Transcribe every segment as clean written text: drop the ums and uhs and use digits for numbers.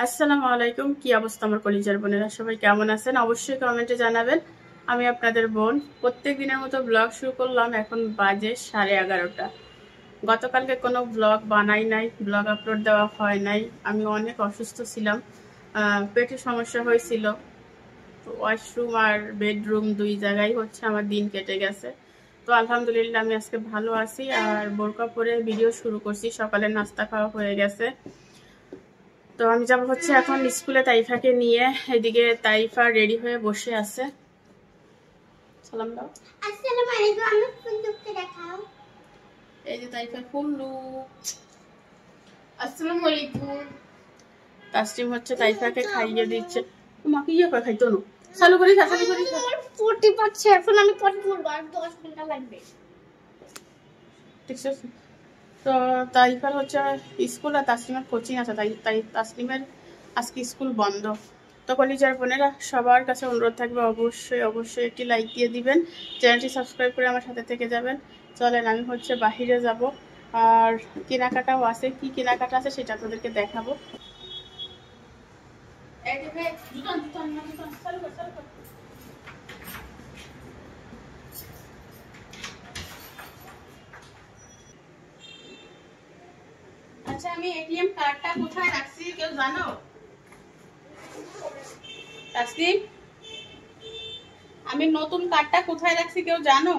আসসালামু আলাইকুম। কি অবস্থা আমার কলিজার বোনেরা, সবাই কেমন আছেন? অবশ্যই কমেন্টে জানাবেন। আমি আপনাদের বোন প্রত্যেক দিনের মতো ব্লগ শুরু করলাম। এখন বাজে 11:30। গতকালকে কোনো ব্লগ বানাই নাই, ব্লগ আপলোড দেওয়া হয় নাই। আমি অনেক অসুস্থ ছিলাম, পেটে সমস্যা হয়েছিল। ওয়াশরুম আর বেডরুম দুই জায়গায় হচ্ছে আমার দিন কেটে গেছে। তো আলহামদুলিল্লাহ আমি আজকে ভালো আছি আর বোরকা পরে ভিডিও শুরু করছি। সকালে নাস্তা খাওয়া হয়ে গেছে। তো আমি যাব হচ্ছে এখন স্কুলে তাইফাকে নিয়ে। এদিকে তাইফা রেডি হয়ে বসে আছে। সালাম দাও। আসসালামু আলাইকুম। আমি ফুল লুকটা দেখাও। এই যে তাইফার ফুল লুক। আসসালামু আলাইকুম। তাসলিম হচ্ছে তাইফাকে খাইয়ে দিচ্ছে। তোমাকে ইয়ে করে খাইতো না, চালু করি খা, চালু করি খা। পটি পাচ্ছে, এখন আমি পটি করব, আর 10 ঘন্টা লাগবে। ঠিক আছে। তো তাইফার হচ্ছে স্কুল আর তাসলিমের কোচিং আছে, তাই তাসলিমের আজকে স্কুল বন্ধ। তো কলিজার বোনেরা, সবার কাছে অনুরোধ থাকবে অবশ্যই অবশ্যই একটি লাইক দিয়ে দিবেন, চ্যানেলটি সাবস্ক্রাইব করে আমার সাথে থেকে যাবেন। চলেন আমি হচ্ছে বাহিরে যাব, আর কেনাকাটাও আছে। কি কেনাকাটা আছে সেটা আপনাদেরকে দেখাবো। আচ্ছা, আমি এটিএম কার্ডটা কোথায় রাখছি কেউ জানো? তাসলিম, আমি নতুন কার্ডটা কোথায় রাখছি কেউ জানো?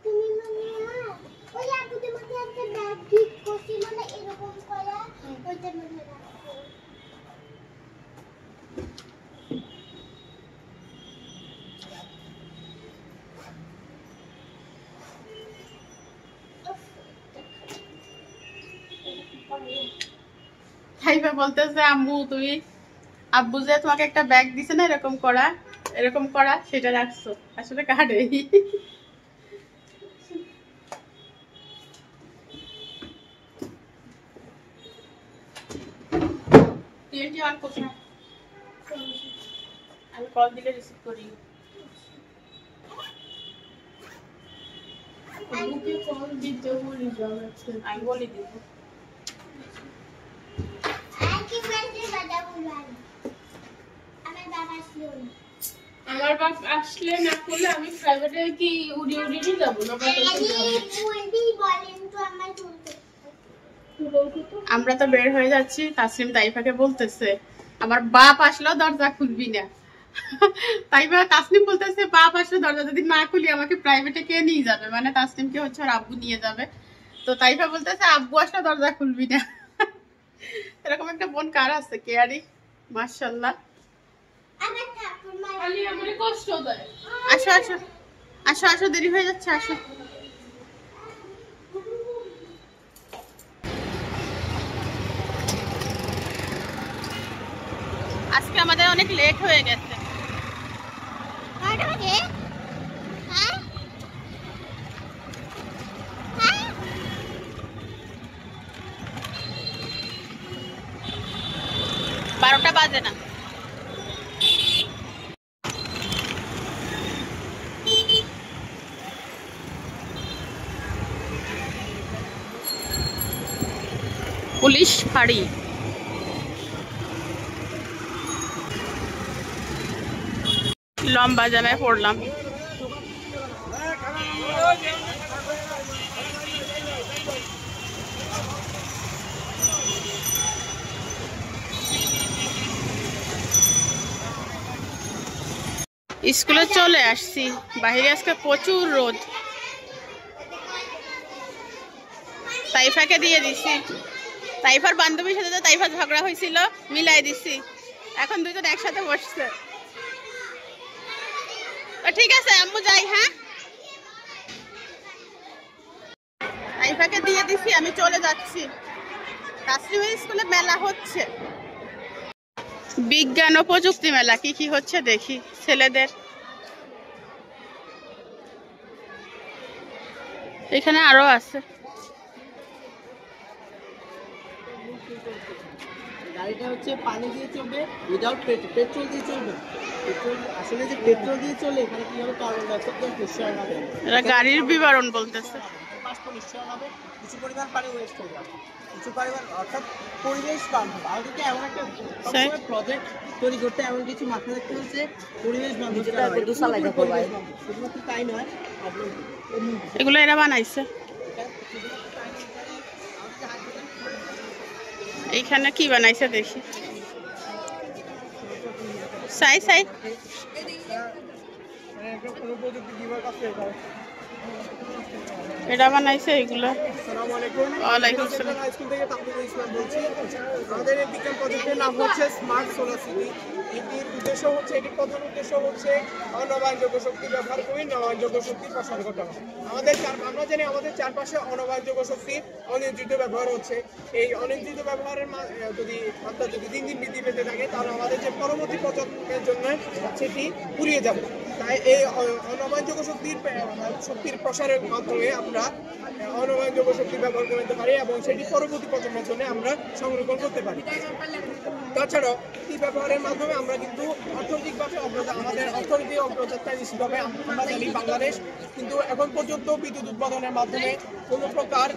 তুমি মানে ওই আপুদের মধ্যে একটা ব্যাগ ঠিক করছি, মানে এরকম করা, ওইটার মধ্যে রাখো। তাইফা বলতেছে আম্মু তুমি, আব্বু যে তোমাকে একটা ব্যাগ দিছে না এরকম করা সেটা রাখছো। আসলে কার্ডে টিএনটি অন কোথায়? আমি কল দিলে রিসিভ করি। আম্মুকে কল দিতে বলি যাও, আমি বলি দিব। আর কি বলতে বাবা বললাম আমার বাবা আসলো। আমার বাপ আসলে না করলে আমি প্রাইভেটে কি উড়ি উড়ি নিয়ে যাবো না? আমরা তো বের হয়ে যাচ্ছি। তাসলিম তাইফাকে বলতেছে আমার বাপ আসলো দরজা খুলবি না। তাইফা তাসলিম বলতেছে বাপ আসলে দরজা যদি না খুলি আমাকে প্রাইভেটে কে নিয়ে যাবে, মানে তাসলিমকে হচ্ছে আর আব্বু নিয়ে যাবে। তো তাইফা বলতেছে আব্বু আসলে দরজা খুলবি না। এরকম একটা বোন কার আছে? কেয়ারি, মাশাআল্লাহ। কষ্ট দেয়। আসো আসো আসো আসো, দেরি হয়ে যাচ্ছে, আসো। আজকে আমাদের অনেক লেট হয়ে গেছে। হ্যাঁ 12টা বাজে না। পুলিশ ফাঁড়ি। লম্বা জামায় পড়লাম। স্কুলে চলে আসছি, বাইরে আজকে প্রচুর রোদ। তাইফাকে দিয়ে দিছি, তাইফার বান্ধবীর সাথে তো তাইফার ঝগড়া হয়েছিল, মিলাই দিছি। এখন দুজন একসাথে বসছে। ঠিক আছে আম্মু যাই। হ্যাঁ, তাইফাকে দিয়ে দিছি, আমি চলে যাচ্ছি। তাসলিমের স্কুলে মেলা হচ্ছে, বিজ্ঞান ও প্রযুক্তি মেলা। কি কি হচ্ছে দেখি ছেলেদের। এখানে আরো আছে। গাড়িটা হচ্ছে পানি দিয়ে চলবে, উইদাউট পেট্রোল দিয়ে চলবে। পেট্রোল আসলে যে পেট্রোল দিয়ে চলে এখানে কি হবে, কার্বন ডাইঅক্সাইড নিশ্চয়ই হবে। এটা গাড়ির বিবরণ বলতেছে। বাষ্প নিশ্চয়ই হবে, কিছু পরিমাণ পানি ওয়েস্ট হয়ে যাবে, কিছু পরিমাণ, অর্থাৎ পরিবেশ বান্ধব। আমাদেরকে এমন একটা প্রজেক্ট তৈরি করতে এমন কিছু মাথায় রাখতে হচ্ছে পরিবেশ বান্ধব। শুধুমাত্র তাই নয়, এগুলো এরা বানাইছে। এইখানে কি বানাইছে দেখি। সাই সাই এটা বানাইছে এগুলো। আসসালামু আলাইকুম। ওয়ালাইকুম আসসালাম। স্কুল থেকে তাকলিদুল ইসলাম বলছি। আমাদের এই বিজ্ঞান প্রজেক্টের নাম হচ্ছে স্মার্ট সোলার সিটি। এটির উদ্দেশ্য হচ্ছে, এটির প্রধান উদ্দেশ্য হচ্ছে অনবায়নযোগ্য শক্তি ব্যবহার করে নবায়নযোগ্য শক্তির প্রসার ঘটানো। আমরা জানি আমাদের চারপাশে অনবায়নযোগ্য শক্তির অনিয়ন্ত্রিত ব্যবহার হচ্ছে। এই অনিয়ন্ত্রিত ব্যবহারের মাত্রা যদি দিন দিন বৃদ্ধি পেতে থাকে, তাহলে আমাদের যে পরবর্তী প্রজন্মের জন্য সেটি ফুরিয়ে যাবে। তাই এই অনবায়নযোগ্য শক্তির প্রসারের মাধ্যমে আমরা অনবায়নযোগ্য শক্তি ব্যবহার করতে পারি এবং সেটি পরবর্তী প্রজন্মের জন্য আমরা সংরক্ষণ করতে পারি। তাছাড়াও এই ব্যবহারের মাধ্যমে আমরা কিন্তু অর্থনৈতিকভাবে আমাদের অর্থনৈতিক অগ্রযাত্রা নিশ্চিতভাবে আমরা জানি বাংলাদেশ কিন্তু এখন পর্যন্ত বিদ্যুৎ উৎপাদনের মাধ্যমে কোনো প্রকার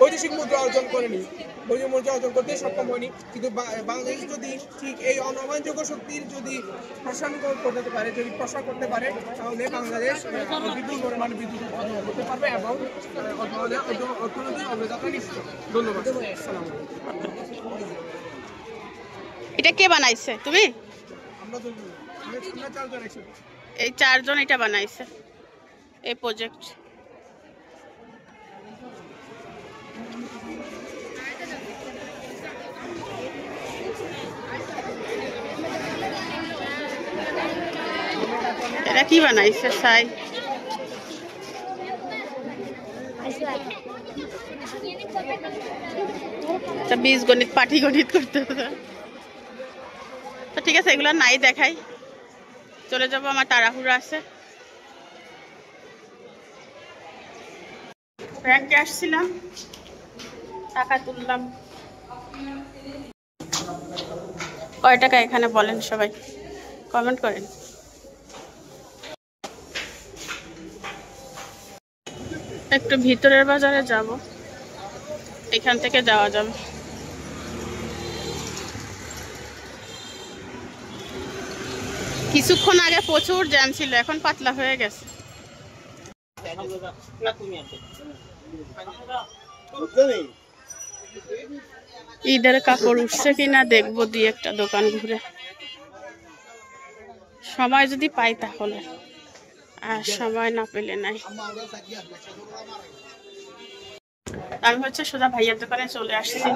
বৈদেশিক মুদ্রা অর্জন করেনি, বৈদেশিক মুদ্রা অর্জন করতে সক্ষম হয়নি। কিন্তু বাংলাদেশ যদি ঠিক এই অনবায়নযোগ্য শক্তির যদি প্রসার করতে পারে, যদি প্রসার করতে পারে, তাহলে বাংলাদেশ বিপুল পরিমাণে বিদ্যুৎ উৎপাদন করতে পারবে এবং অর্থনৈতিক অগ্রযাত্রা নিশ্চিত। ধন্যবাদ। আসসালামু আলাইকুম। এটা কে বানাইছে? তুমি? আমরা চারজন একসাথে। এই চারজন এটা বানাইছে এই প্রজেক্ট। এটা কি বানাইছে? সাই বীজগণিত পাটিগণিত করতে হবে। তো ঠিক আছে, এগুলো নাই দেখাই, চলে যাবো, আমার তাড়াহুড়ো আছে। ব্যাংকে আসছিলাম, টাকা তুললাম। কয় টাকা এখানে বলেন সবাই, কমেন্ট করেন। একটু ভিতরের বাজারে যাব, এখান থেকে যাওয়া যাবে। কিছুক্ষণ আগে প্রচুর জ্যাম ছিল, এখন পাতলা হয়ে গেছে। ঈদের কাপড় উঠছে কিনা দেখবো, দিয়ে একটা দোকান ঘুরে, সময় যদি পাই তাহলে, আর সময় না পেলে নাই। আমি হচ্ছে সোজা ভাইয়ার দোকানে চলে আসছি।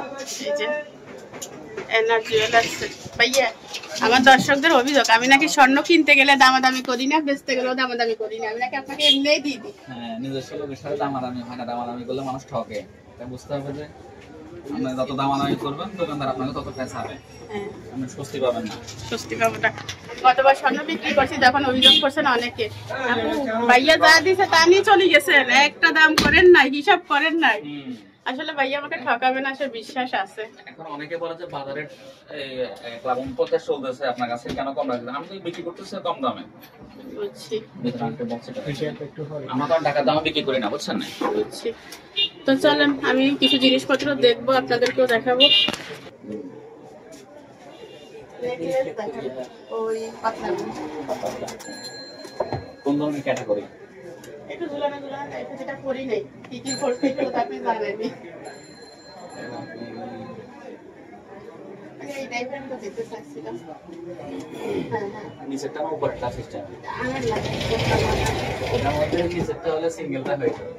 এই যে এনার জুয়েলার্স। ভাইয়া, আমার দর্শকদের অভিযোগ আমি নাকি স্বর্ণ কিনতে গেলে দামাদামি করি না, বেচতে গেলেও দামাদামি করি না, আমি নাকি আপনাকে এমনিই দিয়ে দিই। হ্যাঁ, নিজস্ব লোকের সাথে দামাদামি হয় না, দামাদামি করলে মানুষ ঠকে। তাই বুঝতে হবে যে আপনি যত দামাদামি করবেন দোকানদার আপনাকে তত পেছাবে, আপনি স্বস্তি পাবেন না। স্বস্তি পাবো না। গতবার স্বর্ণ বিক্রি করছি, তখন অভিযোগ করছেন অনেকে, ভাইয়া যা দিছে তা নিয়ে চলে গেছেন, একটা দাম করেন নাই, হিসাব করেন নাই। আসলে ভাইয়া আমাকে ঠকাবে না, সে বিশ্বাস আছে। এখন অনেকে বলে যে বাজারে 1,49,000 চলতেছে, আপনার কাছে কেন কম রাখবেন? আমি তো বিক্রি করতেছি কম দামে। বুঝছি, আমরা তো টাকার দামে বিক্রি করি না, বুঝছেন না? বুঝছি। তো চলেন আমি কিছু জিনিসপত্র দেখবো, আপনাদেরকেও দেখাবো। কোন ধরনের ক্যাটাগরি? একটু ঝুলানো ঝুলানো টাইপের, যেটা পরি নেই, কি কি করতে এগুলো তো আপনি জানেনই। এই টাইপের আমি তো দেখতে চাচ্ছিলাম। হ্যাঁ হ্যাঁ, নিচেরটা না উপরেরটা সিস্টেম? আমার লাগে এটার মধ্যে নিচেরটা হলে সিঙ্গেলটা হয়ে যাবে।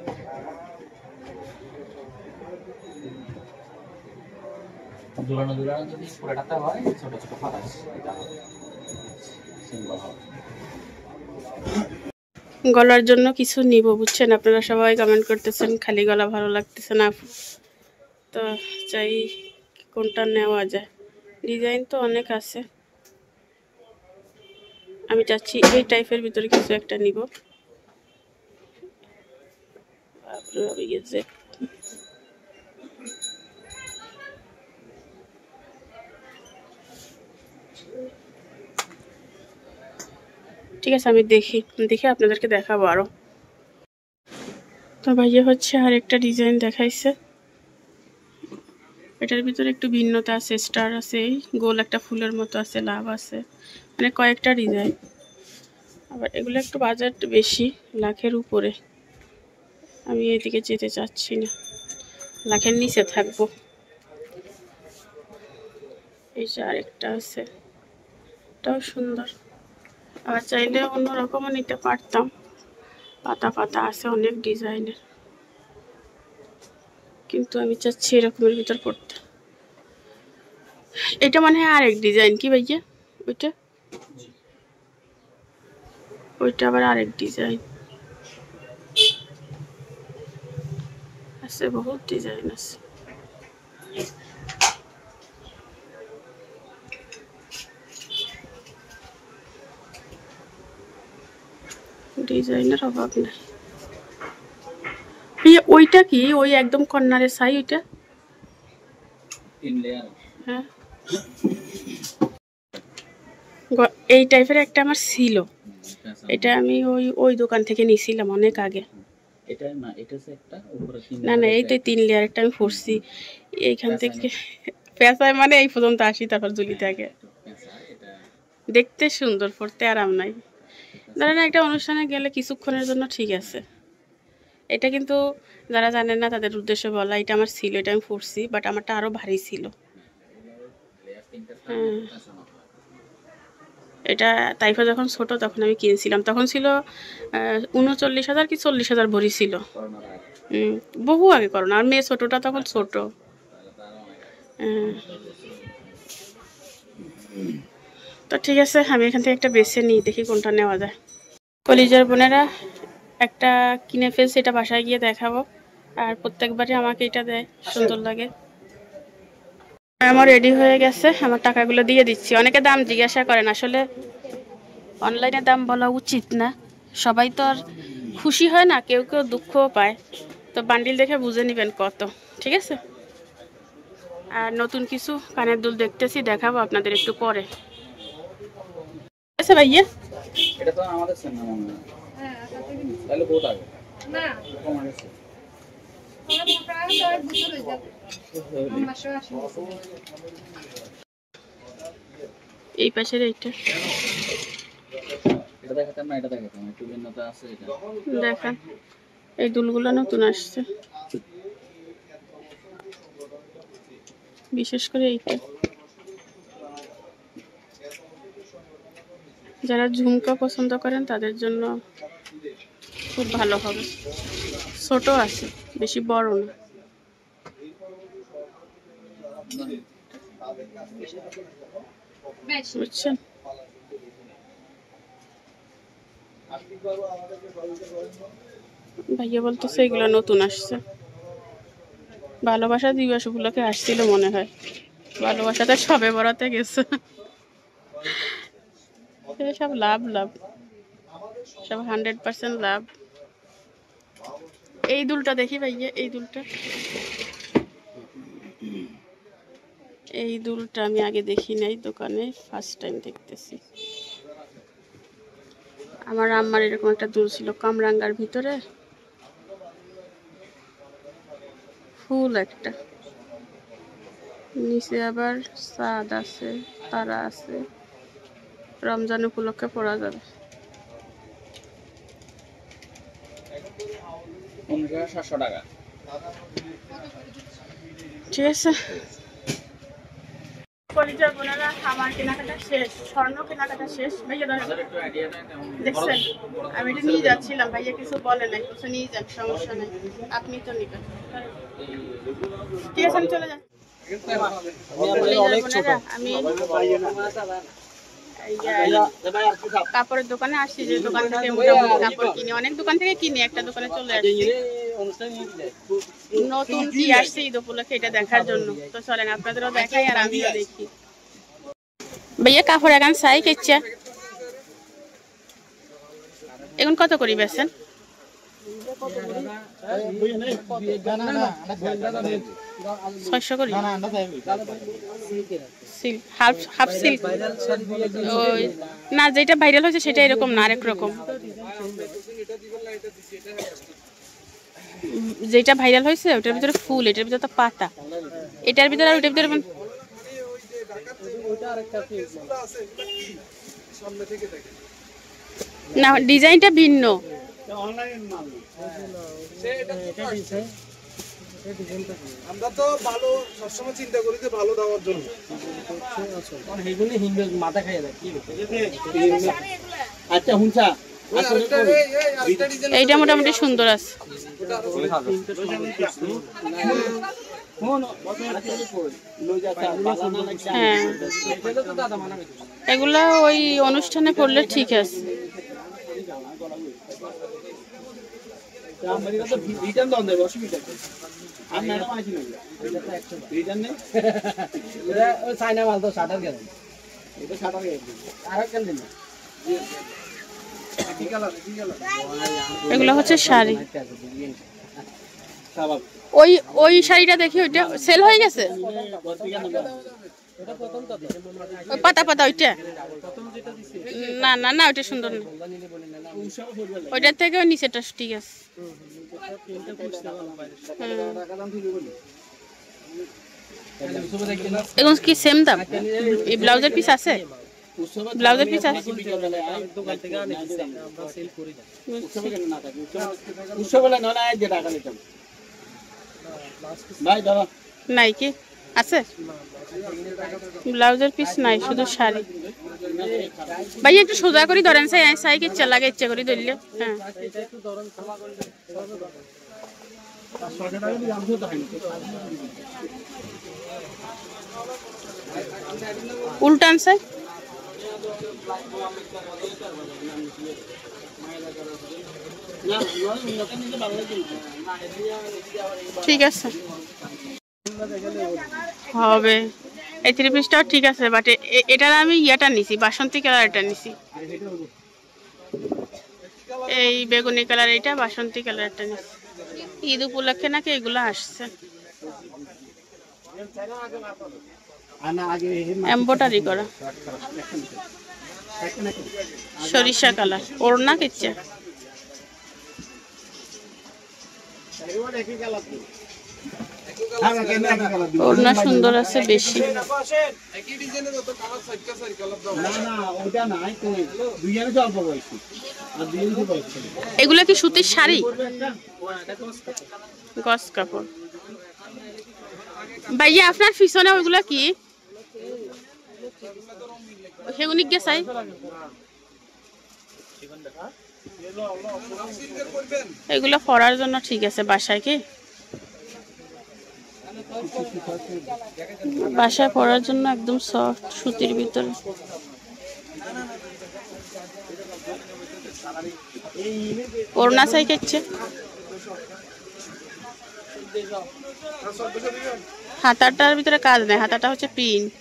ঝুলানো ঝুলানো যদি পুরোটাতে হয়, ছোট ছোট ফাটা এটা সিঙ্গেল হবে। গলার জন্য কিছু নিব, বুঝছেন? আপনারা সবাই কমেন্ট করতেছেন খালি গলা ভালো লাগতেছে না, তো চাই কোনটা নেওয়া যায়। ডিজাইন তো অনেক আছে, আমি চাচ্ছি এই টাইপের ভিতরে কিছু একটা নিব। ঠিক আছে, আমি দেখে আপনাদেরকে দেখাবো আরো। তো ভাইয়া হচ্ছে আর একটা ডিজাইন দেখাইছে। এটার ভিতরে একটু ভিন্নতা আছে, স্টার আছে, গোল একটা ফুলের মতো আছে, লাভ আছে, মানে কয়েকটা ডিজাইন। আবার এগুলো একটু বাজার বেশি, লাখের উপরে। আমি এদিকে যেতে চাচ্ছি না, লাখের নিচে থাকবো। এই যে আরেকটা আছে, এটাও সুন্দর। আবার চাইলে অন্যরকমও নিতে পারতাম, পাতা পাতা আছে অনেক ডিজাইনের, কিন্তু আমি চাচ্ছি এরকমের ভিতর পড়তে। এটা মনে হয় আরেক ডিজাইন কি ভাইয়া? ওইটা আবার আরেক ডিজাইন আছে, বহুত ডিজাইন আছে। ডিজাইনের অভাব নাই। ওইটা কি ওই একদম কর্নারের সাই? ওইটা হ্যাঁ, এই টাইপের একটা আমার ছিল, এটা আমি ওই দোকান থেকে নিয়েছিলাম অনেক আগে। না না, এই তো 3 লেয়ার একটা আমি পরছি এইখান থেকে। পেঁচায় মানে এই পর্যন্ত আসি, তারপর ঝুলি থাকে। দেখতে সুন্দর, পরতে আরাম নাই। ধরেন একটা অনুষ্ঠানে গেলে কিছুক্ষণের জন্য ঠিক আছে। এটা কিন্তু যারা জানেন না তাদের উদ্দেশ্যে বলা, এটা আমার ছিল, এটা আমি পরছি, বাট আমারটা আরো ভারী ছিল। হ্যাঁ, এটা তাইফা যখন ছোট তখন আমি কিনেছিলাম, তখন ছিল 39,000 কি 40,000 ভরি ছিল। বহু আগে করোনা, আর মেয়ে ছোটটা তখন ছোট। তো ঠিক আছে, আমি এখান থেকে একটা বেছে নিই, দেখি কোনটা নেওয়া যায়। কলিজার বোনেরা একটা কিনে ফেলছি, এটা বাসায় গিয়ে দেখাবো। আর প্রত্যেকবারই আমাকে এটা দেয়, সুন্দর লাগে। আমার রেডি হয়ে গেছে, আমার টাকাগুলো দিয়ে দিচ্ছি। অনেকে দাম জিজ্ঞাসা করেন, আসলে অনলাইনে দাম বলা উচিত না, সবাই তো আর খুশি হয় না, কেউ কেউ দুঃখও পায়। তো বান্ডিল দেখে বুঝে নেবেন কত, ঠিক আছে? আর নতুন কিছু কানের দুল দেখতেছি, দেখাবো আপনাদের একটু পরে। আচ্ছা ভাইয়া, এটা তো আমাদের সেম না মনে হয়। তাহলে বহুত আগে না কম আছে। এই পাশের এইটা এটা দেখাতাম না, এটা দেখাতাম, একটু ভিন্নতা আছে। এটা দেখেন, এই দুলগুলো নতুন আসছে, বিশেষ করে এইটা। যারা ঝুমকা পছন্দ করেন তাদের জন্য খুব ভালো হবে। ছোট আছে, বেশি বড় না। বুঝছেন? ভাইয়া বলতেছে এগুলো নতুন আসছে, ভালোবাসা দিবস উপলক্ষে আসছিল মনে হয়। ভালোবাসাটা সবে বরাতে গেছে। সব লাভ, সব 100% লাভ। এই দুলটা দেখি ভাইয়া, এই দুলটা আমি আগে দেখি নাই দোকানে, ফার্স্ট টাইম দেখতেছি। আমার আম্মার এরকম একটা দুল ছিল, কামরাঙ্গার ভিতরে ফুল একটা, নিচে আবার চাঁদ আছে, তারা আছে, রমজান উপলক্ষে পরা যাবে। 700 টাকা। ঠিক আছে, কলিজার বোনেরা, আমার কেনাকাটা শেষ, স্বর্ণ কেনাকাটা শেষ। ভাইয়া দেখছেন, আমি এটা নিয়ে যাচ্ছিলাম, ভাইয়া কিছু বলে নাই, কিছু নিয়ে যান, সমস্যা নেই, আপনি তো নিবেন। ঠিক আছে, আমি চলে যাই। আমি কাপড়ের দোকানে আসছি, যে দোকান থেকে মোটামুটি কাপড় কিনি, অনেক দোকান থেকে কিনি, একটা দোকানে চলে আসছি। নতুন কি আসছে ঈদ উপলক্ষে এটা দেখার জন্য। তো চলেন আপনাদেরও দেখাই আর আমিও দেখি। ভাইয়া কাপড় এখন চাই কেচ্ছা, এখন কত করি বেছেন? 600 করে সিল্ক হাফ সিল্ক ওই না যেটা ভাইরাল হয়েছে সেটা এরকম না আরেক রকম যেটা ভাইরাল হয়েছে ওটার ভিতরে ফুল এটার ভিতরে তো পাতা এটার ভিতরে আর ওটার ভিতরে না ডিজাইনটা ভিন্ন আমরা তো ভালো সবসময় চিন্তা করি যে ভালো দেওয়ার জন্য মাথা খাইয়ে দেয় কি আচ্ছা হুঁচা এইটা মোটামুটি সুন্দর আছে হ্যাঁ এগুলা ওই অনুষ্ঠানে পড়লে ঠিক আছে চাইনা মাল তো শাটার গেল এটা শাটার গেল আর কেন দিন এগুলো হচ্ছে শাড়ি ওই ওই শাড়িটা দেখি ওইটা সেল হয়ে গেছে ওই পাতা পাতা ওইটা না না না ওইটা সুন্দর না ওইটার থেকে ওই নিচেটা ঠিক আছে এখন কি সেম দাম এই ব্লাউজের পিস আছে ব্লাউজের পিস আছে নাই কি আছে ব্লাউজের পিস নাই শুধু শাড়ি ভাই একটু সোজা করে ধরেন সাই ইচ্ছা লাগে ইচ্ছা করে ধরলে হ্যাঁ উল্টান সাই ঠিক আছে হবে এই 3 পিসটাও ঠিক আছে বাট এটার আমি ইয়াটা নিছি বাসন্তী কালারটা নিছি এই বেগুনি কালার এটা বাসন্তী কালারটা নিছি ঈদ উপলক্ষে নাকি এগুলো আসছে এমব্রয়ডারি করা সরিষা কালার ওড়না কিচ্ছে ওড়না সুন্দর আছে বেশি এগুলা কি সুতির শাড়ি গস কাপড় ভাইয়া আপনার পিছনে ওইগুলা কি সেগুনিক গেছাই এগুলা পরার জন্য ঠিক আছে বাসায় কি বাসায় পরার জন্য একদম সফট সুতির ভিতরে ওড়না চাই কেছে হাতাটার ভিতরে কাজ নাই হাতাটা হচ্ছে প্রিন্ট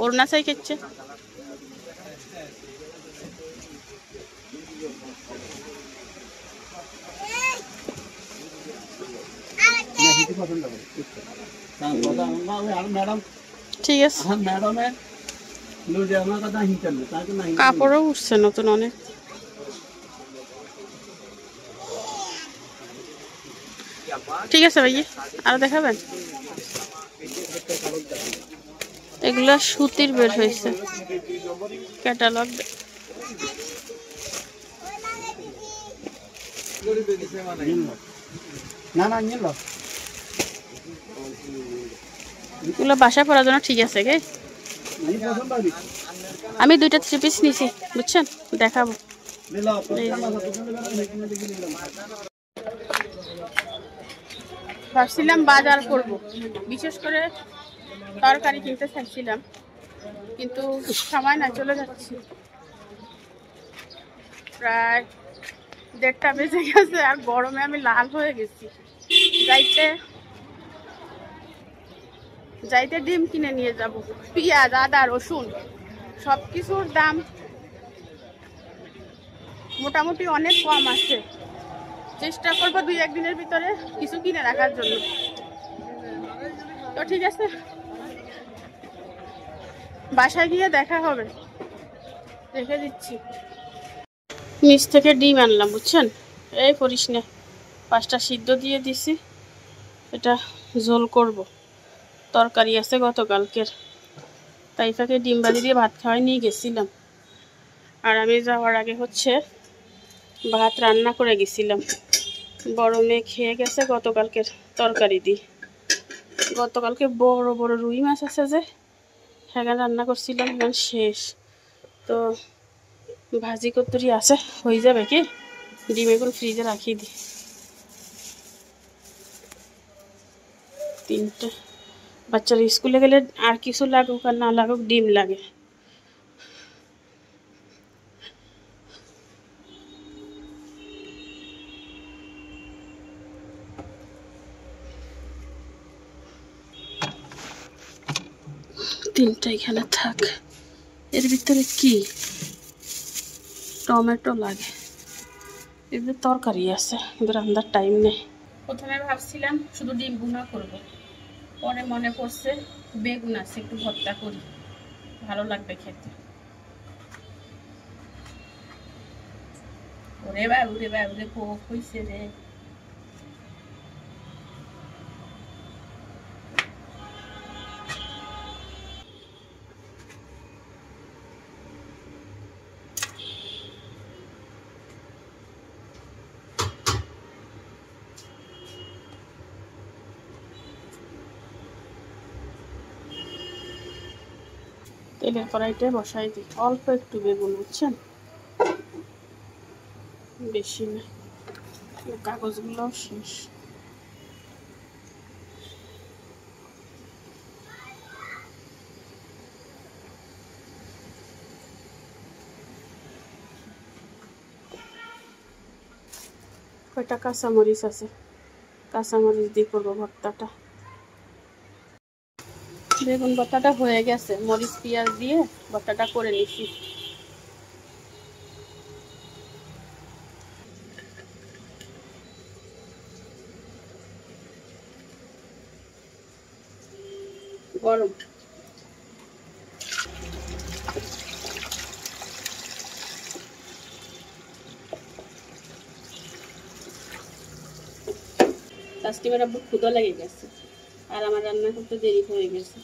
ওড়না চাই কেছে ঠিক আছে কাপড়ও উঠছে নতুন অনেক ঠিক আছে ভাই আর দেখাবেন এগুলা সুতির বের হয়েছে ক্যাটালগ না না নিল এগুলো বাসায় পরার জন্য ঠিক আছে কে আমি 2টা 3 পিস নিছি বুঝছেন দেখাবো ভাবছিলাম বাজার করব বিশেষ করে তরকারি কিনতে চাইছিলাম কিন্তু সময় না চলে যাচ্ছে প্রায় 1:30 বেজে গেছে আর গরমে আমি লাল হয়ে গেছি যাইতে ডিম কিনে নিয়ে যাব পেঁয়াজ আদা রসুন সবকিছুর দাম মোটামুটি অনেক কম আছে চেষ্টা করবো 2-1 দিনের ভিতরে কিছু কিনে রাখার জন্য তো ঠিক আছে, বাসায় গিয়ে দেখা হবে, রেখে দিচ্ছি। নিচ থেকে ডিম আনলাম বুঝছেন, এই পরিস না, 5টা সিদ্ধ দিয়ে দিছি, এটা ঝোল করব। তরকারি আছে গতকালকের, তাই ফাঁকে ডিম ভাজি দিয়ে ভাত খাওয়াই নিয়ে গেছিলাম। আর আমি যাওয়ার আগে হচ্ছে ভাত রান্না করে গেছিলাম। বড় মেয়ে খেয়ে গেছে গতকালকের তরকারি দিয়ে। গতকালকে বড় বড় রুই মাছ আছে যে, হ্যাঁ রান্না করছিলাম, এখন শেষ। তো ভাজি কতরি আছে, হয়ে যাবে কি, ডিম এখন ফ্রিজে রাখিয়ে দিই। 3টে, বাচ্চারা স্কুলে গেলে আর কিছু লাগুক আর না লাগুক ডিম লাগে। তিনটা এখানে থাক। এর ভিতরে কি টমেটো লাগে, এর তরকারি আছে, রান্নার টাইম নেই। প্রথমে ভাবছিলাম শুধু ডিম ভুনা করব, পরে মনে পড়ছে বেগুন আছে, একটু ভর্তা করি, ভালো লাগবে খেতে। ওরে বাবুরে পোক হইছে রে। তেলের কড়াইতে বসাই দিই, অল্প একটু বেগুন বুঝছেন, বেশি না, কাগজগুলোও শেষ। কয়টা কাঁচামরিচ আছে, কাঁচামরিচ দিয়ে করবো ভর্তাটা। বেগুন ভর্তাটা হয়ে গেছে, মরিচ পেঁয়াজ দিয়ে ভর্তাটা করে নিছি। গরম আজকে মেয়েরা খুব ক্ষুধা লেগে গেছে, আর আমার রান্না করতে দেরি হয়ে গেছে।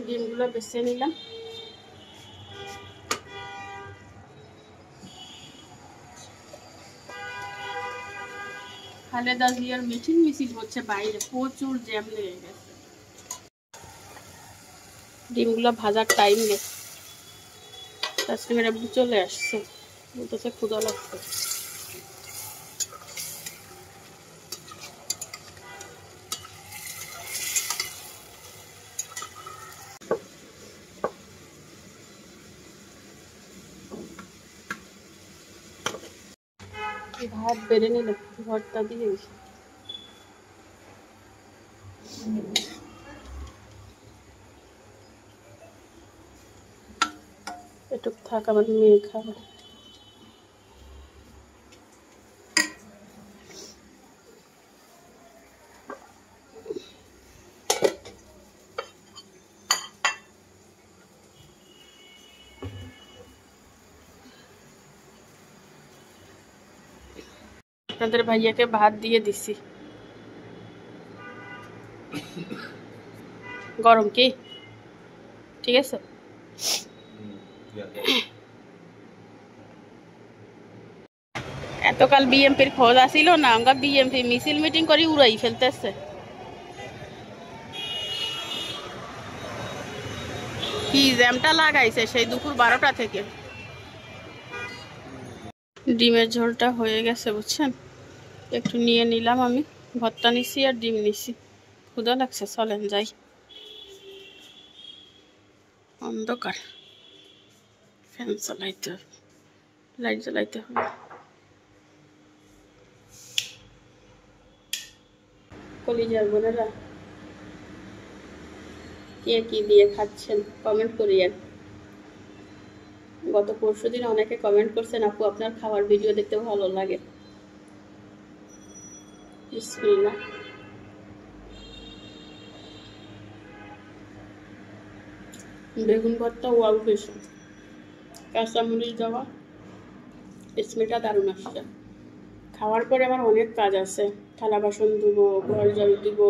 ডিমগুলো বেছে নিলাম। খালেদা জিয়ার মিটিং মিছিল হচ্ছে বাইরে, প্রচুর জ্যাম লেগে গেছে। ডিমগুলো ভাজার টাইম গেছে, আজকে মেয়েরা চলে আসছে, বলতেছে ক্ষুধা লাগছে। ভাত বেড়ে নিলে ভর্তা দিয়ে এটুক থাক, আমার মেয়ে খাবে। আপনাদের ভাইয়াকে ভাত দিয়ে দিছি। গরম কি ঠিক আছে? এতকাল বিএমপির খোঁজ আসিল না, আমরা বিএমপি মিছিল মিটিং করে উড়াই ফেলতেছে। কি জ্যামটা লাগাইছে সেই দুপুর 12টা থেকে। ডিমের ঝোলটা হয়ে গেছে বুঝছেন, একটু নিয়ে নিলাম আমি, ভর্তা নিছি আর ডিম নিছি। ক্ষুধা লাগছে, চলেন যাই। অন্ধকার, ফ্যান চালাইতে হবে, লাইট জ্বালাইতে হবে। কলিজার বোনেরা, কে কি দিয়ে খাচ্ছেন কমেন্ট করিয়েন। গত পরশুদিন অনেকে কমেন্ট করছেন, আপু আপনার খাওয়ার ভিডিও দেখতে ভালো লাগে। বিসমিল্লাহ। বেগুন ভর্তা ওয়াও বেশি, কাঁচামরিচ দেওয়া, স্মেলটা দারুণ আসছে। খাওয়ার পরে আমার অনেক কাজ আছে, থালা বাসন ধুবো, ঘর ঝাড়ু দিব,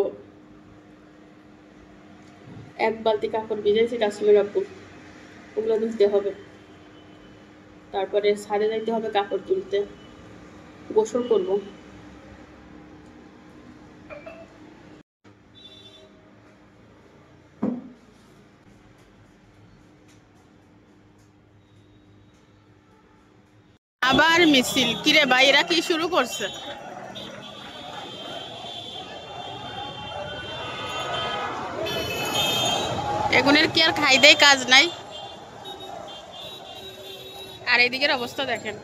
এক বালতি কাপড় ভিজেছি কাশ্মীর আপু, ওগুলো ধুতে হবে। তারপরে ছাদে যাইতে হবে কাপড় তুলতে, গোসল করবো। আবার মিছিল, কিরে ভাইরা কি শুরু করছে? এগুনের কি আর খাই দেয় কাজ নাই? আর এইদিকের অবস্থা দেখেন।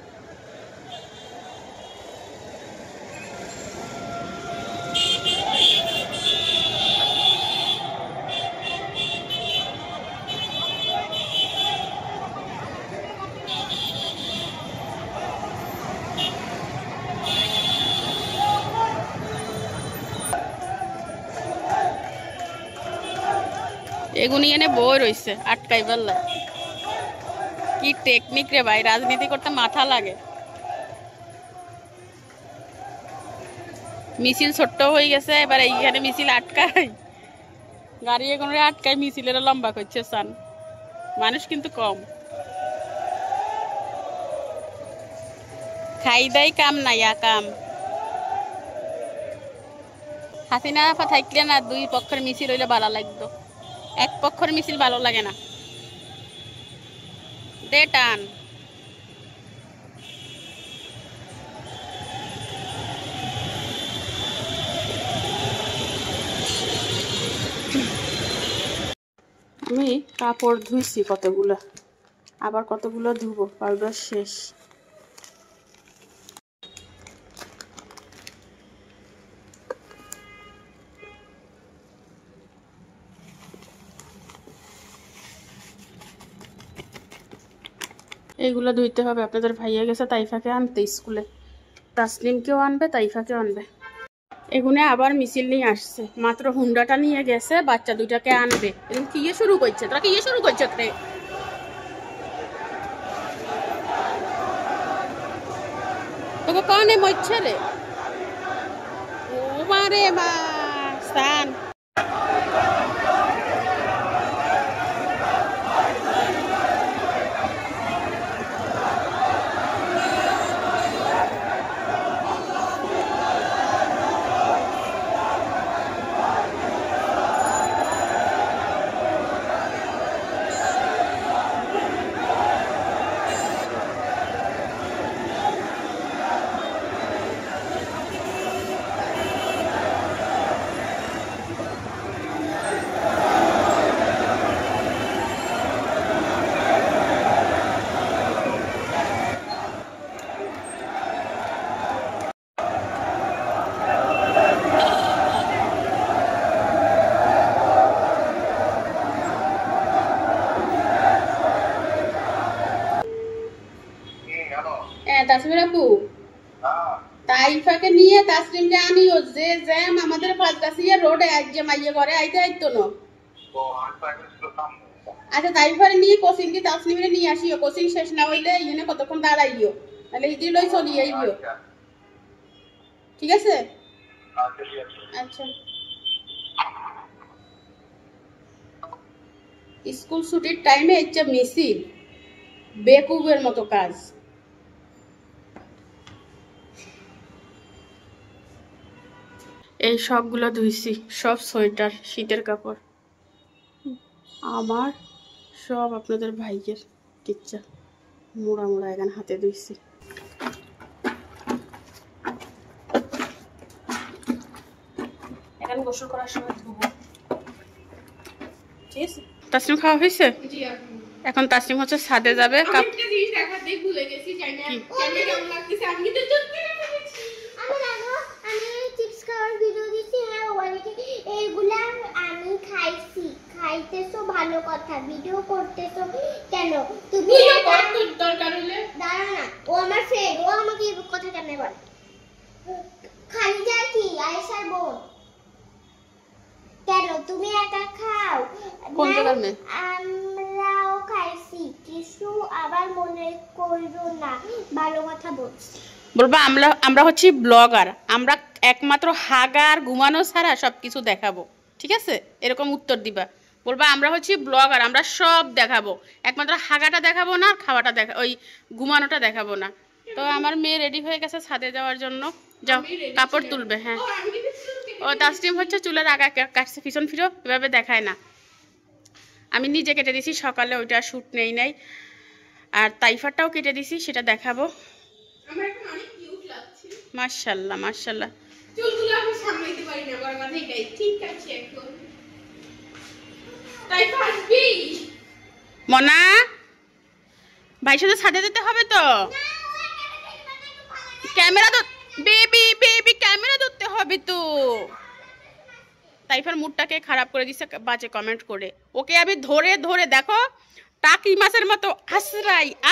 এগুনি এনে বই রইছে আটকাই বললা। কি টেকনিক রে ভাই, রাজনীতি করতে মাথা লাগে। মিছিল ছোট্ট হয়ে গেছে, এবার এইখানে মিছিল আটকায়, গাড়ি এগুলো আটকায়, মিছিলের লম্বা করছে সান। মানুষ কিন্তু কম, খাই দাই কাম নাই কাম। হাসিনা থাকলে না দুই পক্ষের মিছিল হইলে ভালো লাগতো, এক পক্ষের মিছিল ভালো লাগে না। দে টান। আমি কাপড় ধুইছি কতগুলো, আবার কতগুলো ধুবো, পাউডার শেষ। এইগুলো ধুইতে হবে। আপনাদের ভাইয়া গেছে তাইফাকে আনতে স্কুলে, তাসলিমকেও আনবে, তাইফাকেও আনবে। এগুনে আবার মিছিল নিয়ে আসছে, মাত্র হুন্ডাটা নিয়ে গেছে, বাচ্চা দুইটাকে আনবে। এরকম কি শুরু করছে, তোরা কি শুরু করছে রে? তোকে কনে মরছে রে? ও মারে মা স্থান। তাসমির আপু, তাইফাকে নিয়ে তাসলিমকে আনিও, যে জ্যাম আমাদের ফাজগাছিয়া রোডে আজ যে মাইয়ে করে আইতে আইতো না। আচ্ছা তাইফারে নিয়ে কোচিং কি তাসলিমরে নিয়ে আসিও, কোচিং শেষ না হইলে এখানে কতক্ষণ দাঁড়াইও, তাহলে ইদি লই চলি আইও। ঠিক আছে? আচ্ছা। স্কুল ছুটির টাইমে একটা মিছিল, বেকুবের মতো কাজ। এই সবগুলো ধুইছি, সব সোয়েটার, শীতের কাপড় আমার, সব আপনাদের ভাইয়ের কিচ্ছা মোড়া মোড়া এখানে হাতে ধুইছি। এখন গোসল করার সময় ধুবো। ঠিক আছে? তাসলিম খাওয়া হয়েছে? এখন তাসলিম হচ্ছে ছাদে যাবে। ভুলে গেছি, কেমন লাগতেছে? আমি তো খাইতেছো ভালো কথা, ভিডিও করতেছো কেন তুমি? দরকার হলে দাঁড়া না, ও আমার ফ্রেন্ড, ও আমাকে এই কথা কেন বলে? খালিজা কি আয়েশার বোন, কেন তুমি একা খাও? কোন না, জায়গার মেয়ে? আমরাও খাইছি, কিছু আবার মনে করো না, ভালো কথা বলছি। বলবা আমরা হচ্ছি ব্লগার, আমরা একমাত্র হাগার ঘুমানো ছাড়া সব কিছু দেখাবো, ঠিক আছে? এরকম উত্তর দিবা। বলবা আমরা হচ্ছি ব্লগার, আমরা সব দেখাবো, একমাত্র হাগাটা দেখাবো না, খাওয়াটা ওই ঘুমানোটা দেখাবো না। তো আমার মেয়ে রেডি হয়ে গেছে ছাদে যাওয়ার জন্য। যাও কাপড় তুলবে। হ্যাঁ, ও তাসনিম হচ্ছে চুলের আগা কাটছে, পিছন ফিরো, এভাবে দেখায় না। আমি নিজে কেটে দিছি সকালে, ওইটা শ্যুট নেই নাই। আর তাইফারটাও কেটে দিছি, সেটা দেখাবো। মাশাআল্লাহ মাশাআল্লাহ। চুলগুলো আমি সামলাইতে পারি না, বড় কথা এটাই। ঠিক আছে, এখন তাই আসবি মনা, ভাই সাথে ছাদে যেতে হবে তো। ক্যামেরা তো বেবি ক্যামেরা ধরতে হবে তো। তাইফার মুডটাকে খারাপ করে দিছে বাজে কমেন্ট করে। ওকে আমি ধরে ধরে দেখো টাকি মাছের মতো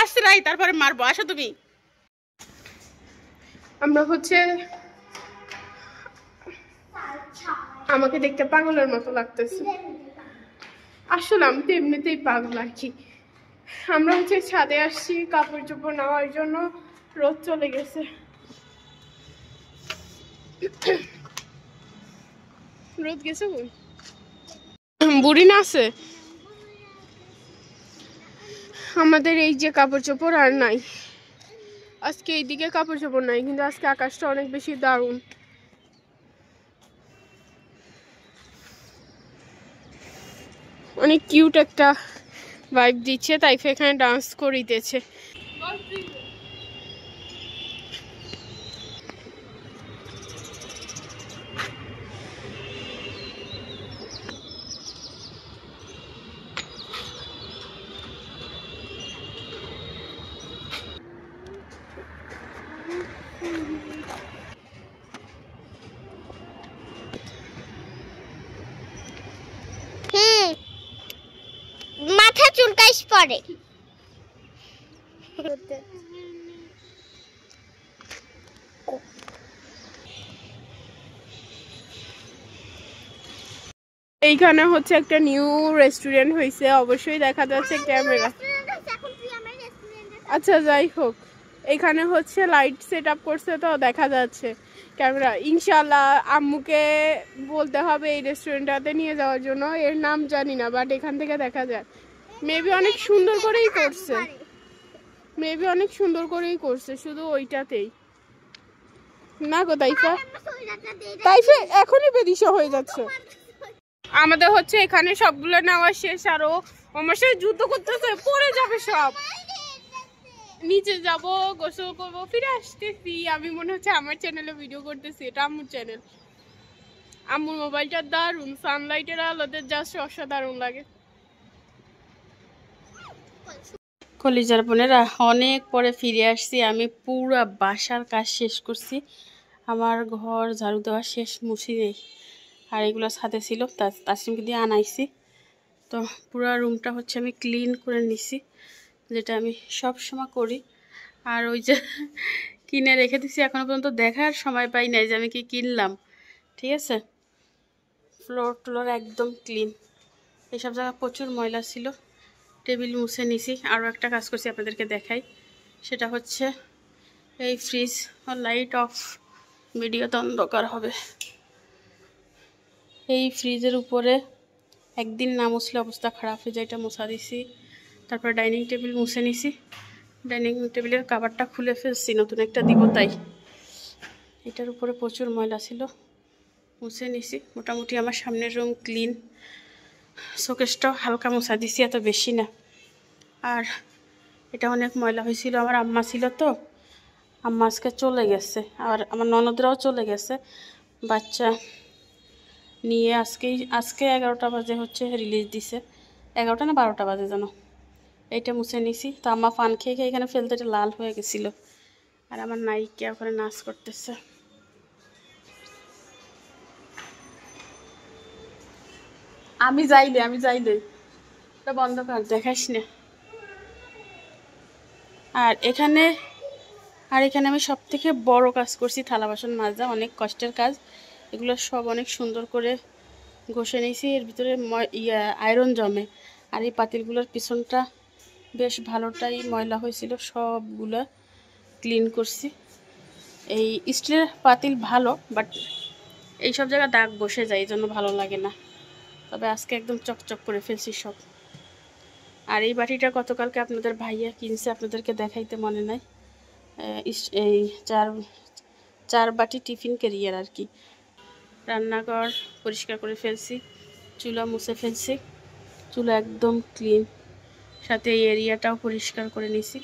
আশ্রাই তারপরে মারবো। আসো তুমি। আমরা হচ্ছে, আমাকে দেখতে পাগলের মতো লাগতেছে, আসলে আমি তো এমনিতেই পাগল আর কি। আমরা হচ্ছে ছাদে আসছি কাপড় চোপড় নেওয়ার জন্য, রোদ চলে গেছে। রোদ গেছে কই? বুড়ি না আছে? আমাদের এই যে কাপড় চোপড় আর নাই আজকে, এইদিকে কাপড় চোপড় নাই, কিন্তু আজকে আকাশটা অনেক বেশি দারুণ। অনেক কিউট একটা ভাইব দিচ্ছে, তাই এখানে ডান্স করিতেছে। মাথা চুলকাইস পড়ে। এইখানে হচ্ছে একটা নিউ রেস্টুরেন্ট হয়েছে, অবশ্যই দেখা যাচ্ছে ক্যামেরা। আচ্ছা যাই হোক, এখানে হচ্ছে লাইট সেট আপ করছে তো দেখা যাচ্ছে ক্যামেরা। ইনশাল্লাহ আম্মুকে বলতে হবে এই রেস্টুরেন্টটাতে নিয়ে যাওয়ার জন্য। এর নাম জানি না, বাট এখান থেকে দেখা যায়। মেবি অনেক সুন্দর করেই করছে, শুধু ওইটাতেই না গো। তাইফা এখনই বেদিশা হয়ে যাচ্ছে। আমাদের হচ্ছে এখানে সবগুলো নেওয়া শেষ, আরো আমার সাথে যুদ্ধ করতেছে, পড়ে যাবে সব। নিচে যাব, গোসল করবো, ফিরে আসতেছি। আমি মনে হচ্ছে আমার চ্যানেলে ভিডিও করতেছি, এটা আম্মুর চ্যানেল। আম্মুর মোবাইলটা দারুণ, সানলাইটের আলোতে জাস্ট অসাধারণ লাগে। কলিজার বোনেরা, অনেক পরে ফিরে আসছি। আমি পুরো বাসার কাজ শেষ করছি, আমার ঘর ঝাড়ু দেওয়া শেষ, মুছি নেই। আর এগুলো ছাদে ছিল, তাসনিমকে দিয়ে আনাইছি। তো পুরো রুমটা হচ্ছে আমি ক্লিন করে নিছি, যেটা আমি সব সময় করি। আর ওই যে কিনে রেখে দিছি, এখনো পর্যন্ত দেখার সময় পাই নাই যে আমি কি কিনলাম। ঠিক আছে, ফ্লোর একদম ক্লিন। এইসব জায়গা প্রচুর ময়লা ছিল, টেবিল মুছে নিছি। আরও একটা কাজ করছি, আপনাদেরকে দেখাই। সেটা হচ্ছে এই ফ্রিজ লাইট অফ, ভিডিওতে অন্ধকার হবে। এই ফ্রিজের উপরে একদিন না মুছলে অবস্থা খারাপ হয়ে যায়, এটা মুছা দিছি। তারপর ডাইনিং টেবিল মুছে নিছি, ডাইনিং টেবিলের কাভারটা খুলে ফেলছি, নতুন একটা দিব তাই। এটার উপরে প্রচুর ময়লা ছিল, মুছে নিছি। মোটামুটি আমার সামনের রুম ক্লিন। শোকেসটাও হালকা মুছা দিছি, এত বেশি না। আর এটা অনেক ময়লা হয়েছিল, আমার আম্মা ছিল তো, আম্মা আজকে চলে গেছে, আর আমার ননদরাও চলে গেছে বাচ্চা নিয়ে। আজকে 11টা বাজে হচ্ছে রিলিজ দিছে, 11টা না 12টা বাজে জানো। এইটা মুছে নিছি। তো আম্মা পান খেয়ে খেয়ে এখানে ফেলতে, এটা লাল হয়ে গেছিলো। আর আমার নায়িকা ওখানে নাচ করতেছে। আমি যাইলে এটা বন্ধ কর, দেখাস না। আর এখানে আমি সব থেকে বড় কাজ করছি, থালা বাসন মাজা, অনেক কষ্টের কাজ। এগুলো সব অনেক সুন্দর করে ঘষে নিয়েছি, এর ভিতরে আয়রন জমে। আর এই পাতিলগুলোর পিছনটা বেশ ভালোটাই ময়লা হয়েছিল, সবগুলো ক্লিন করছি। এই স্টিলের পাতিল ভালো, বাট এইসব জায়গায় দাগ বসে যায়, এই জন্য ভালো লাগে না। তবে আজকে একদম চকচক করে ফেলছি সব। আর এই বাটিটা গতকালকে আপনাদের ভাইয়া কিনছে, আপনাদেরকে দেখাইতে মনে নাই। এই চার বাটি টিফিন ক্যারিয়ার আর কি। রান্নাঘর পরিষ্কার করে ফেলছি, চুলা মুছে ফেলছি, চুলা একদম ক্লিন। সাথে এই এরিয়াটাও পরিষ্কার করে নিছি।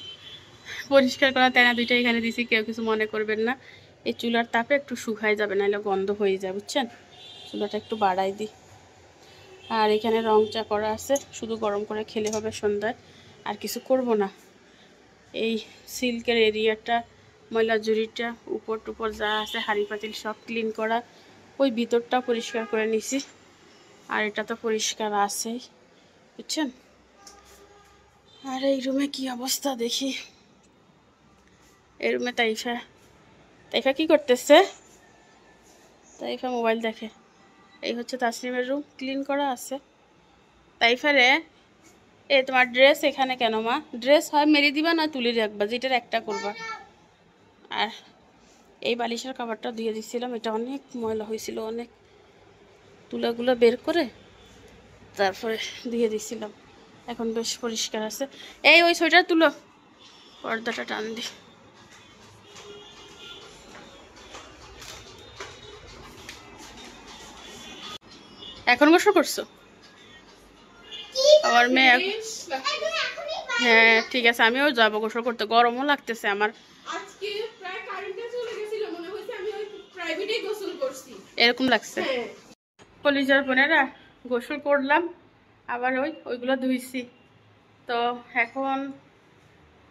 পরিষ্কার করা তেনা দুইটা এখানে দিছি, কেউ কিছু মনে করবেন না। এই চুলার তাপে একটু শুকাই যাবে, নাহলে গন্ধ হয়ে যায়, বুঝছেন। চুলাটা একটু বাড়াই দিই। আর এখানে রং চা করা আছে, শুধু গরম করে খেলে হবে সন্ধ্যায়, আর কিছু করব না। এই সিল্কের এরিয়াটা, ময়লা জুড়িটা, উপর টুপর যা আছে হাঁড়ি পাতিল সব ক্লিন করা। ওই ভিতরটা পরিষ্কার করে নিছি, আর এটা তো পরিষ্কার আছেই, বুঝছেন। আর এই রুমে কি অবস্থা দেখি। এই রুমে তাইফা কি করতেছে? তাইফা মোবাইল দেখে। এই হচ্ছে তাসনিমের রুম, ক্লিন করা আছে। তাইফা রে, তোমার ড্রেস এখানে কেন মা? ড্রেস হয় মেরে দিবা না তুলে রাখবা, যেটার একটা করবা। আর এই বালিশের কাভারটা দিয়ে দিচ্ছিলাম, এটা অনেক ময়লা হয়েছিল, অনেক তুলাগুলো বের করে তারপরে দিয়ে দিছিলাম। এখন বেশ পরিষ্কার আছে। ওই সোয়েটার তুলো, পর্দাটা টান দি। এখন গোসল করছো? আমার মেয়ে হ্যাঁ ঠিক আছে, আমিও যাবো গোসল করতে, গরমও লাগতেছে আমার। এরকম লাগছে। কলিজার বোনেরা, গোসল করলাম, আবার ওইগুলো ধুইছি। তো এখন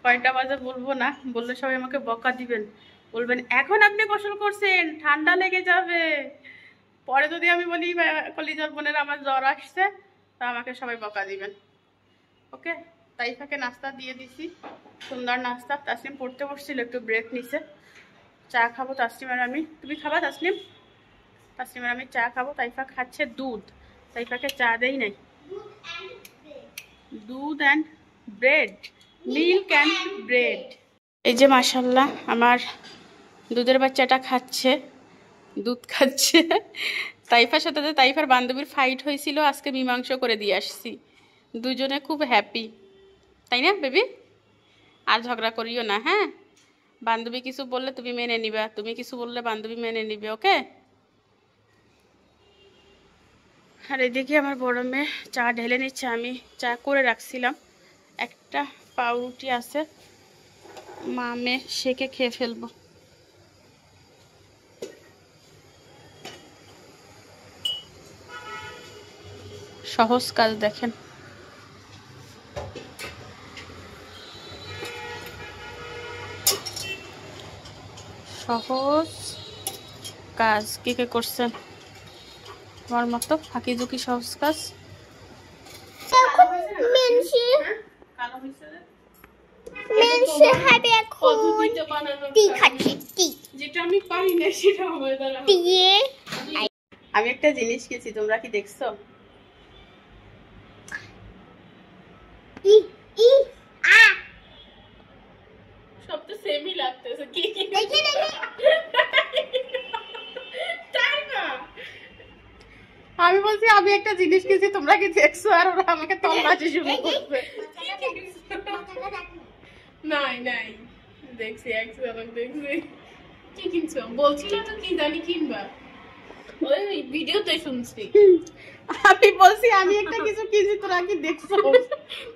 কয়টা বাজে বলবো না, বললে সবাই আমাকে বকা দিবেন, বলবেন এখন আপনি গোসল করছেন, ঠান্ডা লেগে যাবে। পরে যদি আমি বলি কলিজার বোনেরা আমার জ্বর আসছে, তা আমাকে সবাই বকা দিবেন। ওকে, তাইফাকে নাস্তা দিয়ে দিছি, সুন্দর নাস্তা। তাসনিম পড়তে বসছিল, একটু ব্রেক নিছে। চা খাবো তাসনিম আর আমি। তুমি খাবা তাসনিম? তাসনিম আর আমি চা খাবো। তাইফা খাচ্ছে দুধ, তাইফাকে চা দেই নাই। দুধ and bread, milk and bread. এই যে মাশাল্লাহ আমার দুধের বাচ্চাটা খাচ্ছে, দুধ খাচ্ছে। তাইফার সাথে তাইফার বান্ধবীর ফাইট হয়েছিল, আজকে মীমাংসা করে দিয়ে আসছি। দুজনে খুব হ্যাপি, তাই না বেবি? আর ঝগড়া করিও না, হ্যাঁ? বান্ধবী কিছু বললে তুমি মেনে নিবা, তুমি কিছু বললে বান্ধবী মেনে নিবে, ওকে? আর এদিকে আমার বড় মেয়ে চা ঢেলে নিচ্ছে, আমি চা করে রাখছিলাম। একটা পাউরুটি আছে, মা মেয়ে সেকে খেয়ে ফেলবো। সহজ কাজ দেখেন। সহজ কাজ কে কে করছেন আমার মতো ফাঁকি ঝুঁকি সহজ কাজ? আমি একটা জিনিস কিনছি, তোমরা কি দেখছো? সব তো সেমই লাগতেছে, কি কি আমি বলছি আমি একটা জিনিস কিনছি, তোমরা কি দেখছো? আর ওরা আমাকে তল্লাশি শুরু করছে। নাই নাই দেখছি, এক ঝলক দেখছি। কি কিনছো বলছিল তো, কি জানি কিনবা, ওই ভিডিওতে শুনছি। আমি বলছি আমি একটা কিছু কিনছি, তোরা কি দেখছো?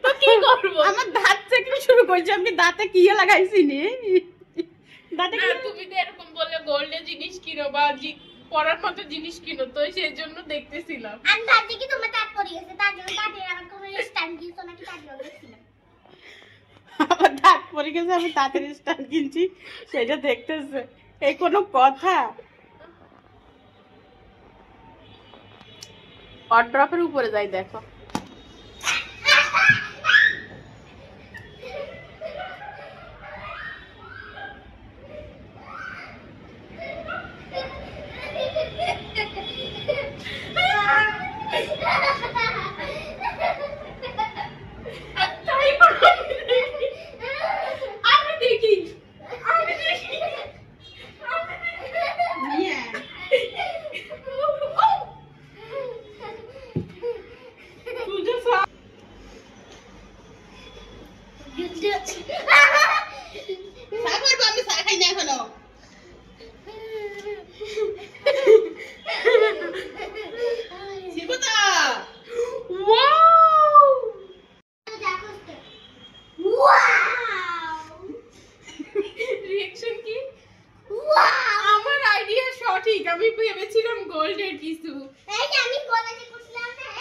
তো কি করব, আমার দাঁত থেকে শুরু করছি, আমি দাঁতে কি লাগাইছি নি? দাঁতে না, তুমি তো এরকম বললে গোল্ডের জিনিস কিনো বা পরার মতো জিনিস কিনো, তো সেই জন্য দেখতেছিলাম। আমি ভাবছি কি তোমার দাঁত পড়ে গেছে, তার জন্য দাঁতের আমার কোনো স্ট্যান্ড কিনছো নাকি তার জন্য দেখছিলাম। আমার দাঁত পড়ে গেছে, আমি দাঁতের স্ট্যান্ড কিনছি, সেটা দেখতেছে। এই কোনো কথা? ওয়ার্ড্রপের উপরে যাই দেখো।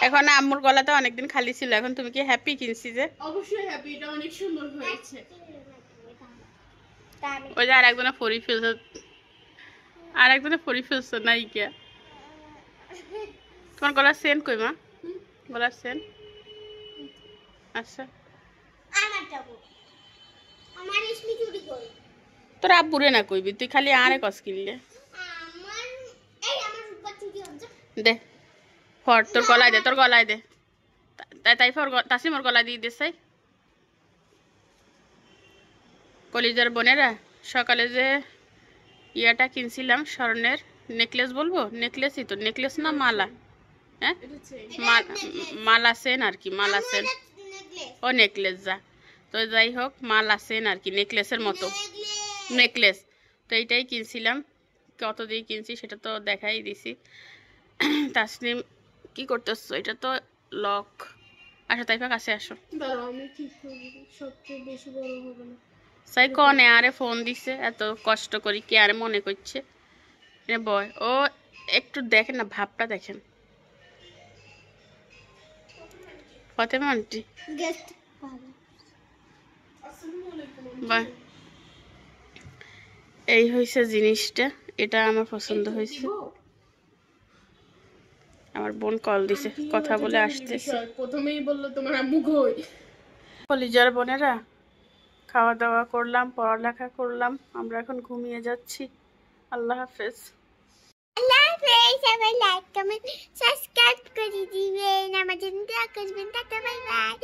এখন আম্মুর গলাতে অনেকদিন খালি ছিল, এখন তুমি কি হ্যাপি কিনছি যে? অবশ্যই হ্যাপি, এটা অনেক সুন্দর হয়েছে। ওই যে আরেকজনে ফরি ফেলছে, আরেকজনে ফরি ফেলছে নাই কে? তোমার গলার সেন কই মা? গলার সেন আচ্ছা তোর আব্বুরে না কইবি, তুই খালি আরে কস কিনলে দে ফর, তোর গলায় দে, তোর গলায় দে। তাই ফর তাসিমর গলায় দিয়ে দিস। কলিজার বোনেরা, সকালে যে ইয়াটা কিনছিলাম স্বর্ণের নেকলেস, বলবো নেকলেসই তো, নেকলেস না মালা? হ্যাঁ মালা সেন আর কি, মালা সেন ও নেকলেস যা তো যাই হোক, মালা সেন আর কি, নেকলেসের মতো নেকলেস। তো এইটাই কিনছিলাম, কত দিয়ে কিনছি সেটা তো দেখাই দিছি। তাসনিম কি করতেছো? এটা তো লক। আসো তাইফা কাছে আসো। সাই কনে আরে ফোন দিছে, এত কষ্ট করি কে আরে মনে করছে বয়। ও একটু দেখেন না, ভাবটা দেখেন। ফতেমা আন্টি এই হয়েছে জিনিসটা, এটা আমার পছন্দ হয়েছে। আমার বোন কল দিছে, কথা বলে আসতেছে। প্রথমেই বললো তোমার আম্মু কই। কলিজার বোনেরা, খাওয়া দাওয়া করলাম, পড়ালেখা করলাম, আমরা এখন ঘুমিয়ে যাচ্ছি। আল্লাহ হাফেজ। সবাই লাইক কমেন্ট সাবস্ক্রাইব করে দিবেন, আমাদের দোয়া করবেন। Tata bye bye.